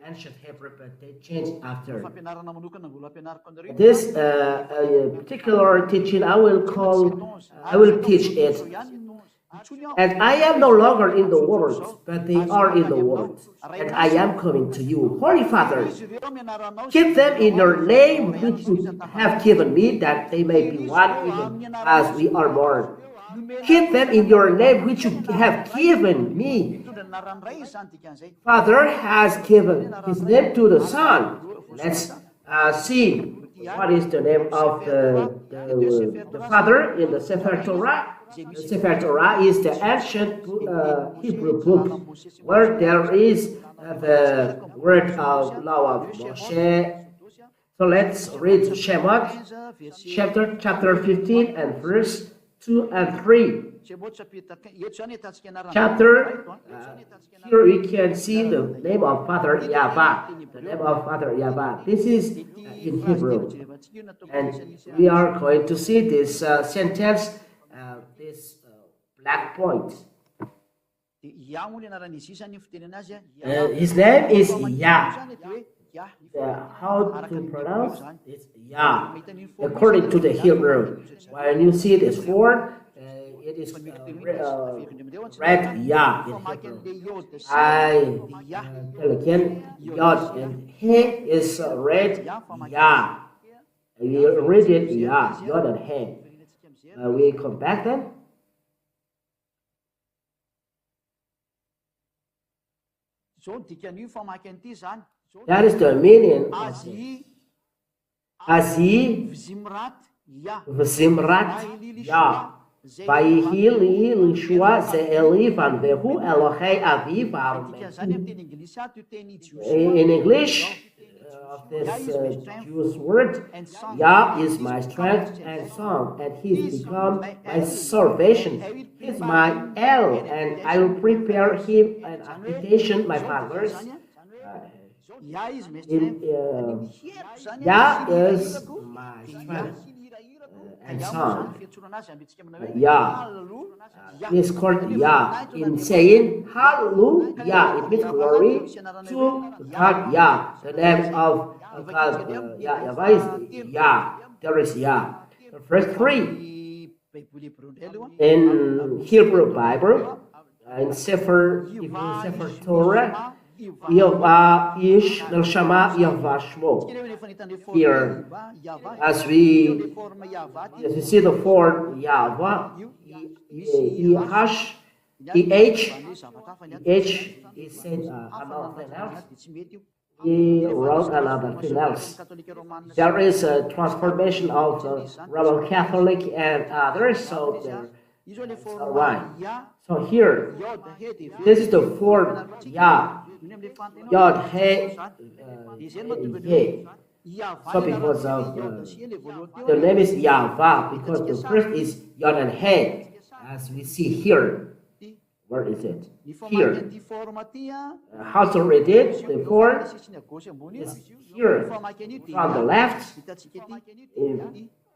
ancient Hebrew, but they changed after. This particular teaching, I will teach it. And I am no longer in the world, but they are in the world. And I am coming to you. Holy Father, keep them in your name which you have given me, that they may be one even as we are one. Keep them in your name which you have given me. Father has given his name to the Son. Let's see what is the name of the Father in the Sefer Torah. The Sefer Torah is the ancient Hebrew book where there is the word of law of Moshe. So let's read Shemot chapter 15 and verse 2 and 3. Here we can see the name of Father Yahweh. The name of Father Yahweh. This is in Hebrew. And we are going to see this sentence, this black point. His name is Yah. How to pronounce it's Yah according to the Hebrew. When you see this word, it is read Yah in Hebrew. I tell again, Yod and He is read Yah. We read it Yah, Yod and He. We come back then. That is the meaning of it. Azi v'zimrat Yah. Vayihi li Yahoshuah ze'eli vanvehu Elohei aviv in English, this Jewish word, Yah is my strength and song, and He's become my salvation. He's my El, and I will prepare Him an habitation, my fathers. Yah is my strength and song. Yah is called Yah in saying Hallelujah. It means glory to God. Yah. The name of God, Yahweh is Yah. There is Yah. Verse 3 in Hebrew Bible, in Sefer Torah, Yahweh Ish Neshama Yahweh Shmo. Here, as we see the form Yahweh, Yehash, EH is said another thing else. He wrote another thing else. There is a transformation of the Roman Catholic and others, so that's why. So here, this is the form Yah. Yod He He. So because of the name is Yahweh, because the first is Yod and He, as we see here. Where is it? Here. How to read it? The form is here. From the left,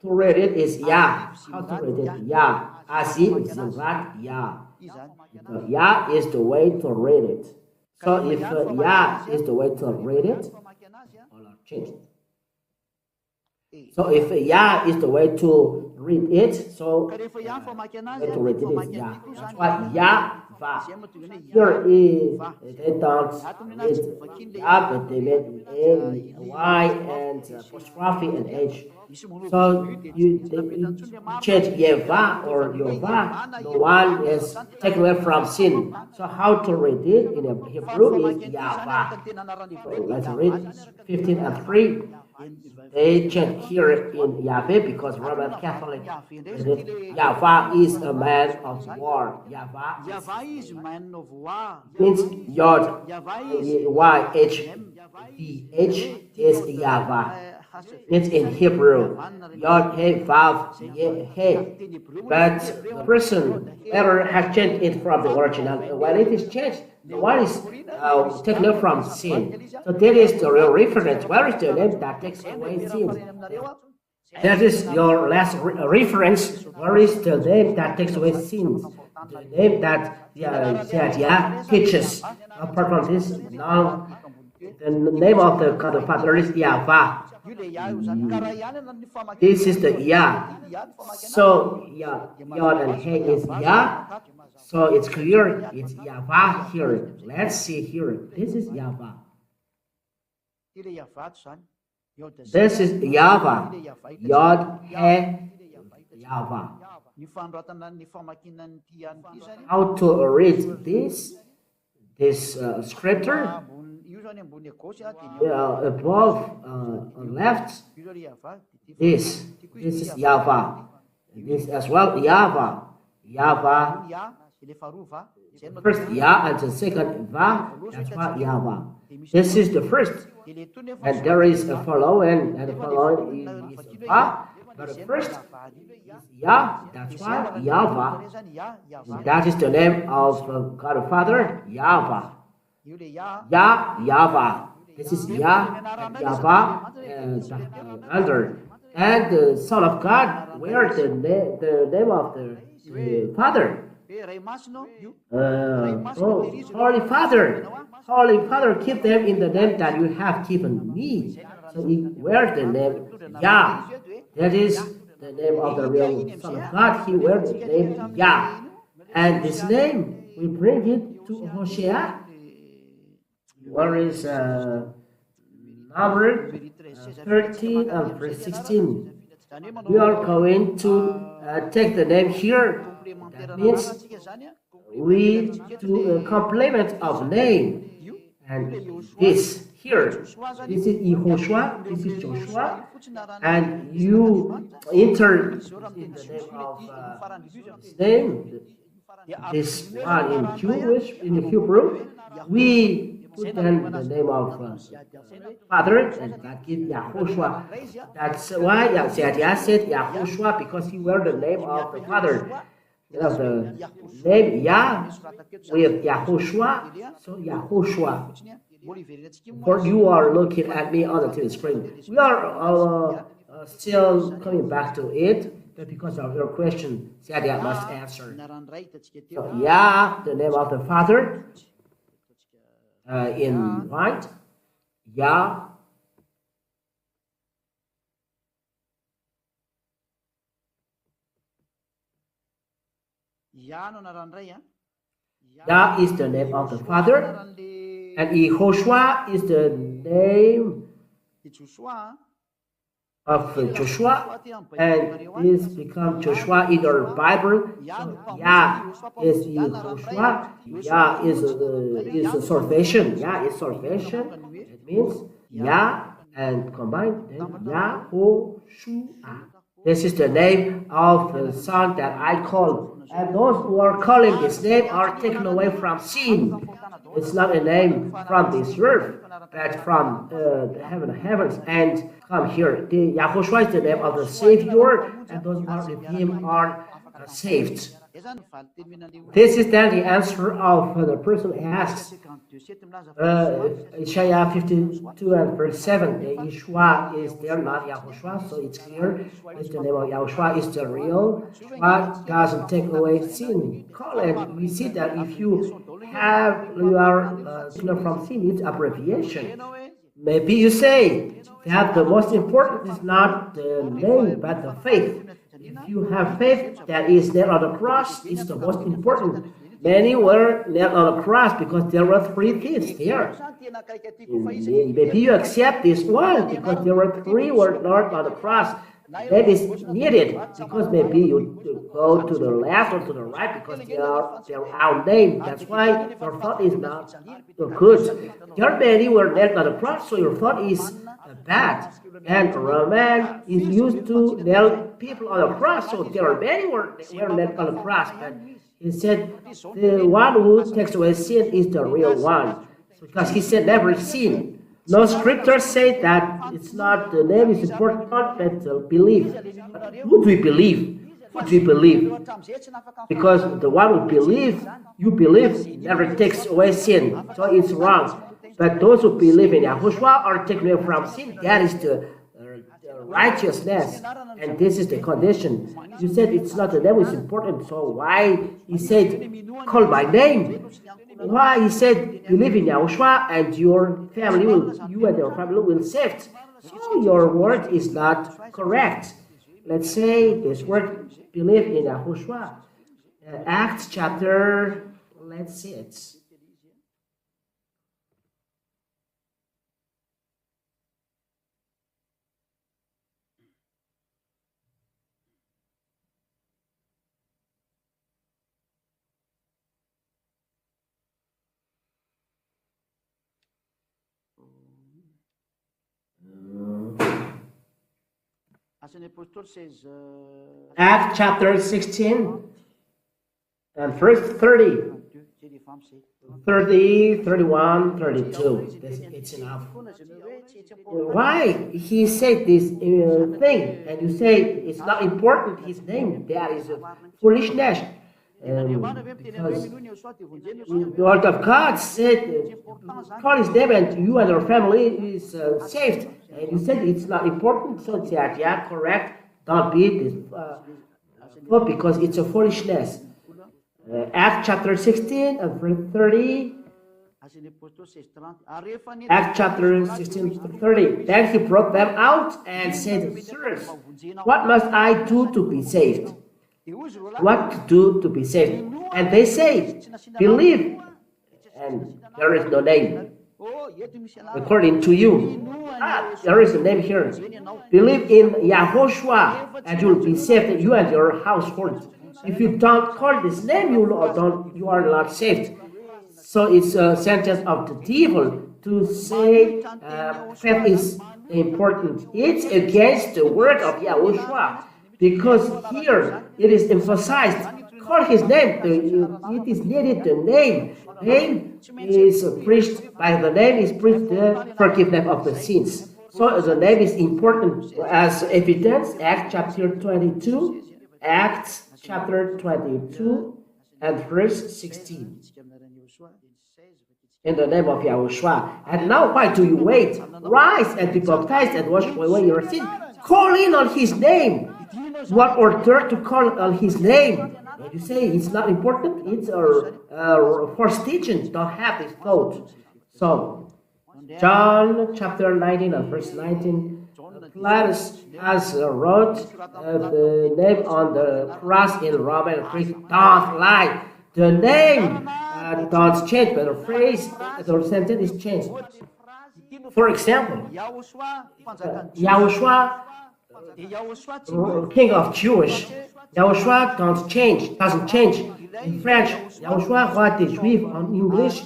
to read it is Yah. How to read it? Yah. Azi Zimrat Yah. Yah is the way to read it. So if Yah is the way to read it, change it. So if Yah is the way to read it, so the way to read it is Yah. That's why Yah. Here is, they don't read Yah, but they made A, Y, and apostrophe and H. So you change Yeva or Yova, the one is taken away from sin. So how to read it in Hebrew is Yahweh. So let's read 15 and 3. They change here in Yahweh because Roman Catholic Yahweh is a man of war. Yahweh is man of war. Means Yod, Y-H-V-H is Yahweh. It's in Hebrew. Yod, He, Vav, He. But the person ever has changed it from the original. When it is changed, the one is taken from sin. So that is the real reference. Where is the name that takes away sin? That is your last reference. Where is the name that takes away sins? The name that Yah teaches. Apart from this, now The name of the God the Father is Yahweh. This is the Yah. So Yod and He is Yah. So it's clear, it's Yahweh here. Let's see here. This is Yahweh. This is Yahweh. Yod, He, Yahweh. How to read this scripture? Above on left, this is Yahweh. This as well, Yahweh. Yahweh. First Yah and the second Va, that's why Yahweh. This is the first. And there is a following, and the following is Va. But the first is Yah, that's why Yahweh. That is the name of God the Father, Yahweh. Yahweh. This is Yah, Yahweh, and under. And the Son of God, where the name of the Father? Holy Father. Holy Father, keep them in the name that you have given me. So where the name Yah? That is the name of the real Son of God. He wears the name Yah. And this name, we bring it to Hosea. Where is number 13 and verse 16? We are going to take the name here. That means we do a complement of name. And this here, this is Yahoshuah, this is Joshua, and you enter in the name of his name, this one in Jewish, in Hebrew, we put then the name of Father, and that gives Yahoshuah. That's why Yahshua said Yahoshuah, because he wears the name of the Father. The name Yah with Yahoshuah, so Yahoshuah. For you are looking at me on the TV screen. We are still coming back to it, but because of your question, Sadia must answer. So Yah, the name of the Father, in white, Yah. Yah is the name of the Father, and Yahoshuah is the name of Joshua, and this becomes Joshua in our Bible. So Yah is Yahoshuah. Yah is salvation. Yah is salvation. It means Yah and combined then Yahoshuah. This is the name of the Son that I call. And those who are calling this name are taken away from sin. It's not a name from this earth, but from the heavens, and come here. The Yahoshuah is the name of the Savior, and those who are with him are saved. This is then the answer of the person who asks. Isaiah 52 and verse 7, the Yeshua is there, not Yahoshuah, so it's clear. It's the name of Yahoshuah is the real. God doesn't take away sin. Call it. We see that if you are from sin, it's abbreviation. Maybe you say that the most important is not the name, but the faith. If you have faith that is nailed on the cross, it's the most important. Many were nailed on the cross because there were 3 thieves there. Maybe you accept this one because there were 3 were nailed on the cross. That is needed because maybe you go to the left or to the right because they are outnamed. That's why your thought is not good. There are many were nailed on the cross, so your thought is bad. And Roman is used to nail people on the cross, so there are many were nailed on the cross. But he said the one who takes away sin is the real one, because he said never sin. No scriptures say that it's not the name is important, but the belief. But who do we believe? Who do we believe? Because the one who you believe never takes away sin, so it's wrong. But those who believe in Yahoshuah are taken away from sin. That is the righteousness, and this is the condition. You said it's not the name is important, so why he said call my name? why he said, believe in Yahushua and you and your family will saved. So your word is not correct. Let's say this word, believe in Yahushua. Acts chapter, let's see it. Acts chapter 16 and verse 30, 31, 32. It's enough. Why he said this thing and you say it's not important, his name, that is foolishness. Because the word of God said, call his name and you and your family is saved. And you said it's not important, so it's yeah, correct. Don't be this, because it's a foolishness. Acts chapter 16 and verse 30. Acts chapter 16 30. Then he brought them out and said, sirs, what must I do to be saved? What to do to be saved? And they say, believe, and there is no name. According to you, there is a name here. Believe in Yahoshuah, and you will be saved, you and your household. If you don't call this name, you are not saved. So it's a sentence of the devil to say faith is important. It's against the word of Yahushua, because here it is emphasized, call his name. It is needed the name. Name is preached, by the name is preached the forgiveness of the sins. So the name is important as evidence. Acts chapter 22, Acts chapter 22 and verse 16. In the name of Yahushua. And now why do you wait? Rise and be baptized and wash away your sin. Call in on his name. What order to call on his name? And you say it's not important. It's a first teaching. Don't have this thought. So, John chapter 19 and verse 19. Pilatus has wrote the name on the cross in Roman Greek. Don't lie. The name don't change, but the phrase, the sentence is changed. For example, Yahushua, king of Jewish. Yahushua doesn't change. In French, Yahushua, what is Juif on English?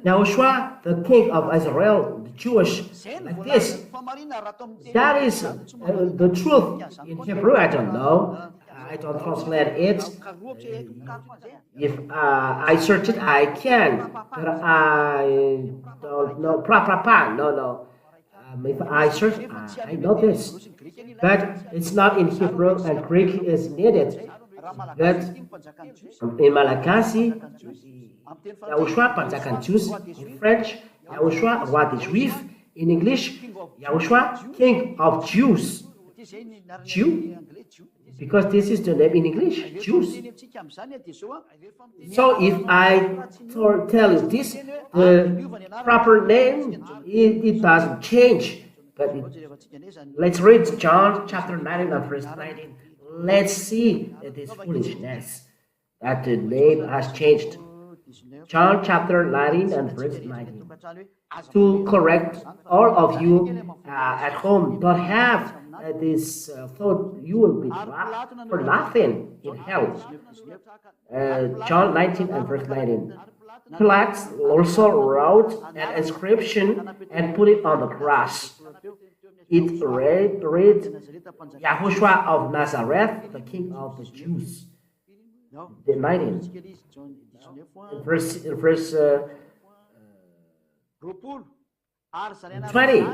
Yahushua, the king of Israel, the Jewish, like this. That is the truth. In Hebrew, I don't know. I don't translate it. If I search it, I can. But I don't know. No. If I search, I know this. But it's not in Hebrew, and Greek is needed. But in Malagasy, Yahoshuah panjakan Jews. In French, Yahoshuah roi des Juifs. In English, Yahoshuah king of Jews. Jew? Because this is the name in English, Jews. So if I tell you this, the proper name, it doesn't change. But let's read John chapter 19 and verse 19. Let's see this foolishness, that the name has changed. John chapter 19 and verse 19. To correct all of you at home, don't have this thought you will be for nothing in hell. John 19 and verse 19. Pilate also wrote an inscription and put it on the cross. It read Yahoshuah of Nazareth, the King of the Jews. The 19. In verse 20.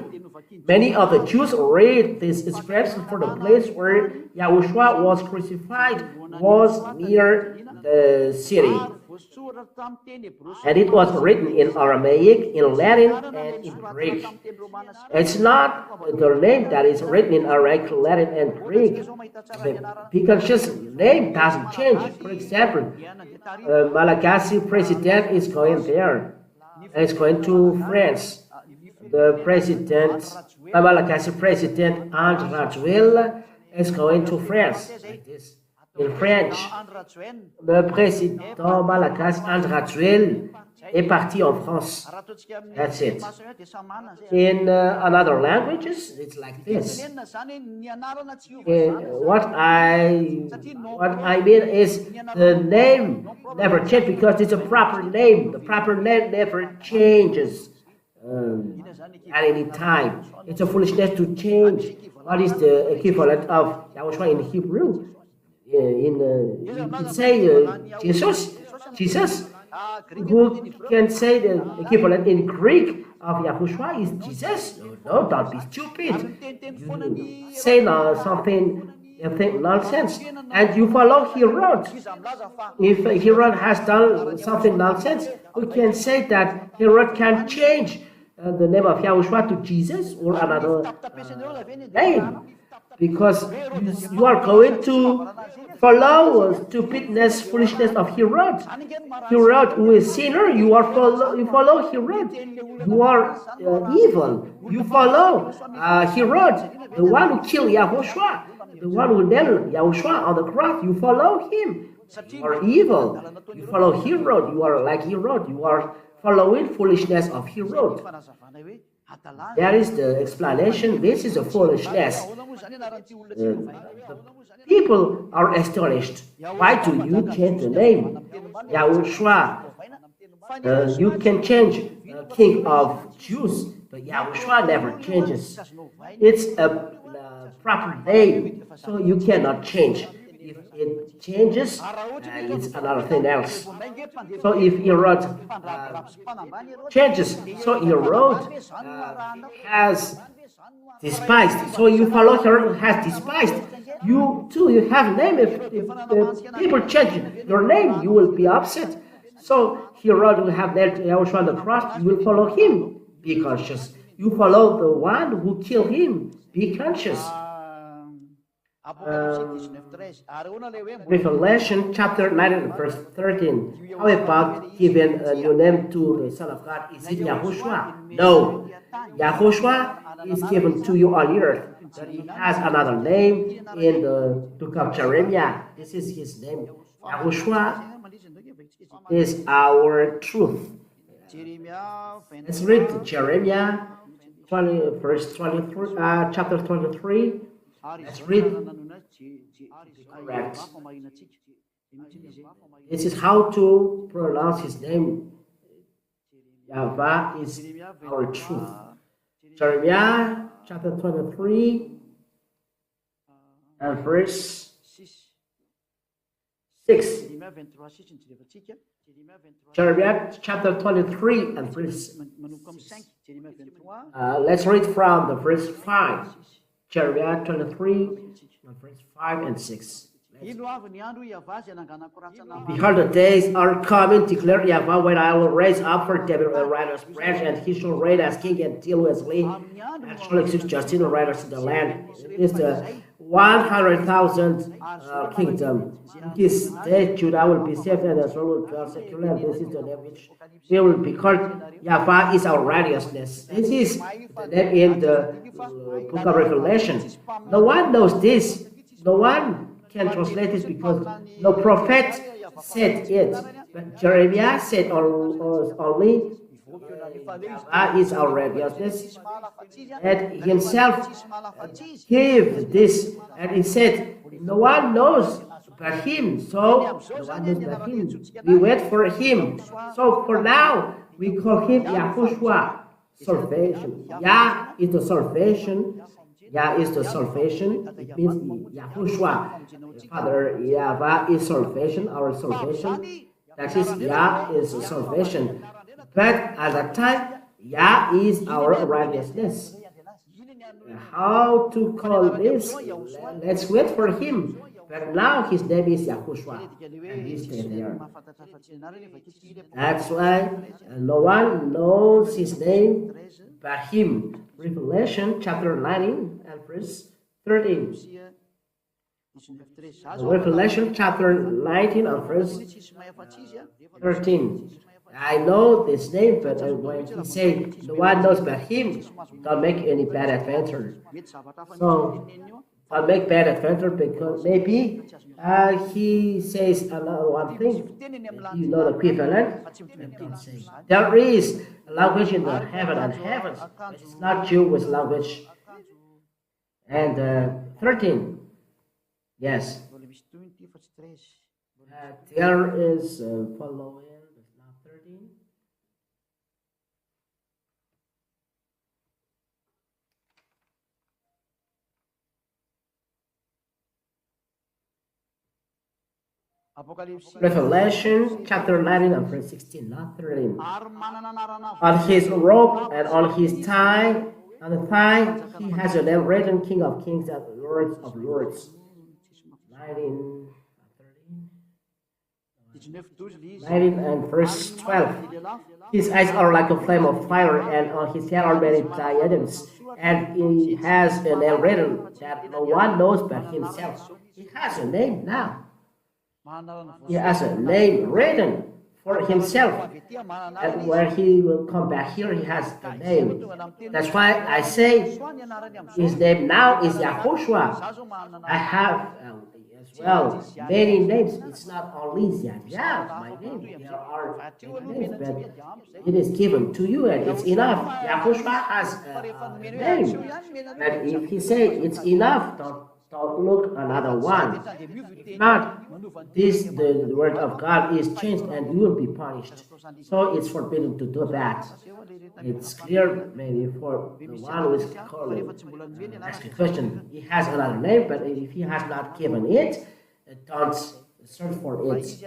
Many of the Jews read this inscription, for the place where Yahushua was crucified was near the city. And it was written in Aramaic, in Latin, and in Greek. It's not the name that is written in Aramaic, Latin, and Greek. Because just name doesn't change. For example, Malagasy president is going there. It's going to France. The president, Malagasy president André Rajuel is going to France. Like this. In French, le président Malagasy André Rajuel est parti en France. That's it. In another languages, it's like this. What I mean is the name never changes because it's a proper name. The proper name never changes at any time. It's a foolishness to change. What is the equivalent of Yahoshuah in Hebrew? You can say Jesus. Who can say the equivalent in Greek of Yahoshuah is Jesus? No, don't be stupid. You say something, you think nonsense, and you follow Herod. If Herod has done something nonsense, we can say that Herod can change the name of Yahoshuah to Jesus or another name. Because you are going to follow stupidness, foolishness of Herod. Herod, who is sinner, you follow Herod. You are evil. You follow Herod, the one who killed Yahoshuah, the one who nailed Yahoshuah on the cross. You follow him. You are evil. You follow Herod. You are like Herod. You are following foolishness of Herod. That is the explanation. This is a foolishness. People are astonished. Why do you change the name? Yahoshuah. You can change King of Jews, but Yahoshuah never changes. It's a proper name, so you cannot change. If it changes, it's another thing else. So if Herod changes, so Herod has despised. So you follow Herod has despised. You too, you have name. If people change your name, you will be upset. So Herod will have nailed Yahoshuah on the cross. You will follow him. Be conscious. You follow the one who killed him. Be conscious. Revelation chapter 9 verse 13. How about giving a new name to the Son of God? Is it Yahoshuah? No. Yahoshuah is given to you on earth, but he has another name in the book of Jeremiah. This is his name. Yahoshuah is our truth. Let's read Jeremiah 20, verse 23, chapter 23. Let's read. Correct. This is how to pronounce his name. Yahweh is our truth. Jeremiah chapter 23 and verse 6. Jeremiah chapter 23 and verse 6. Let's read from the verse 5. Jeremiah 23, verse 5 and 6. Behold, the days are coming, declare Yahweh, when I will raise up for David a righteous branch, and he shall reign as king until his reign, and shall execute justice and righteousness in the land. It is the 100,000 kingdom. In this day, Judah will be saved, and Israel will dwell securely, and this is the name which they will be called. Yahweh is our righteousness. This is the name in the book of Revelation. No one knows this. No one can translate it because no prophet said it. But Jeremiah said only Yahweh is our righteousness, and himself gave this, and he said, no one knows but him, so no one knows but him. We wait for him. So for now, we call him Yahoshuah, salvation. Yah is the salvation. Yah is the salvation. It means Yahoshuah. Father, Yahweh is salvation, our salvation. That is, Yah is salvation. But at that time, Yah is our righteousness. How to call this? Let's wait for him. But now his name is Yahoshuah, and he stayed there. That's why no one knows his name but him. Revelation chapter 19 and verse 13. Revelation chapter 19 and verse 13. I know this name, but when he said no one knows but him, don't make any bad adventure. So don't make bad adventure, because maybe he says another one thing. You know the equivalent. Don't say. There is a language in the heaven and heavens, but it's not Jewish language. And 13. Yes. There is following. Now 13. Revelation chapter 19 and verse 16, not 13. On his robe and on his thigh, on the thigh, he has a name written, King of Kings and Lord of Lords. 19 and verse 12. His eyes are like a flame of fire, and on his head are many diadems. And he has a name written that no one knows but himself. He has a name now. He has a name written for himself. And when he will come back here, he has a name. That's why I say his name now is Yahoshuah. I have as well many names. It's not only Yah, my name. There are many names, but it is given to you and it's enough. Yahoshuah has a name. But if he say it's enough, don't look another one. If not, the word of God is changed and you will be punished. So it's forbidden to do that. It's clear maybe for the one who is calling, ask a question. He has another name, but if he has not given it, don't search for it.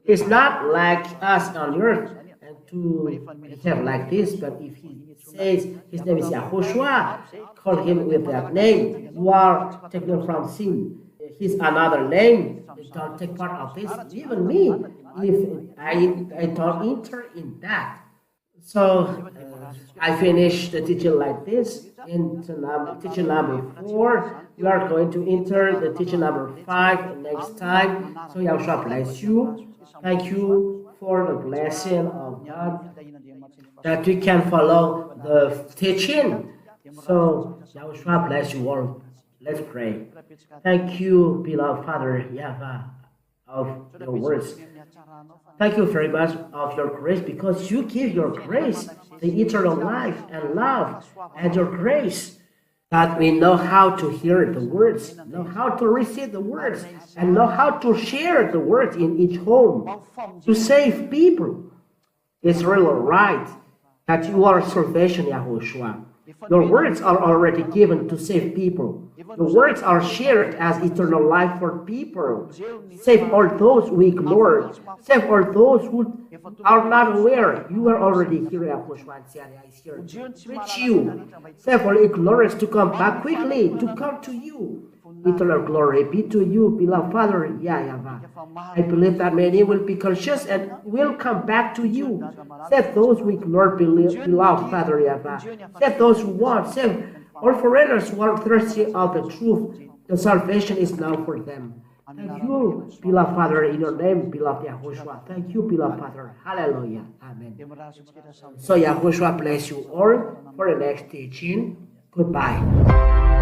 It's not like us on earth and to behave like this, but if he says his name is Yahoshuah, call him with that name. You are taken from sin. His another name, don't take part of this. Even me, if I don't enter in that. So I finish the teaching like this. In teaching number 4, we are going to enter the teaching number 5 next time. So Yahoshuah bless you. Thank you for the blessing of God that we can follow the teaching. So Yahoshuah bless you all. Let's pray. Thank you, beloved Father Yahweh, of your words. Thank you very much of your grace, because you give your grace, the eternal life and love and your grace, that we know how to hear the words, know how to receive the words, and know how to share the words in each home to save people. It's really right that you are salvation, Yahoshuah. Your words are already given to save people. Your words are shared as eternal life for people. Save all those who ignore. Save all those who are not aware. You are already here, Yahoshuah, and Syria is here to reach you. Save all ignorance to come back quickly, to come to you. Eternal glory be to you, beloved Father Yahweh. I believe that many will be conscious and will come back to you. Save those who ignore, beloved Father Yahweh. Save those who want. Save all foreigners who are thirsty of the truth. The salvation is now for them. Thank you, beloved Father, in your name, beloved Yahoshuah. Thank you, beloved Father. Hallelujah. Amen. So Yahoshuah bless you all for the next teaching. Goodbye.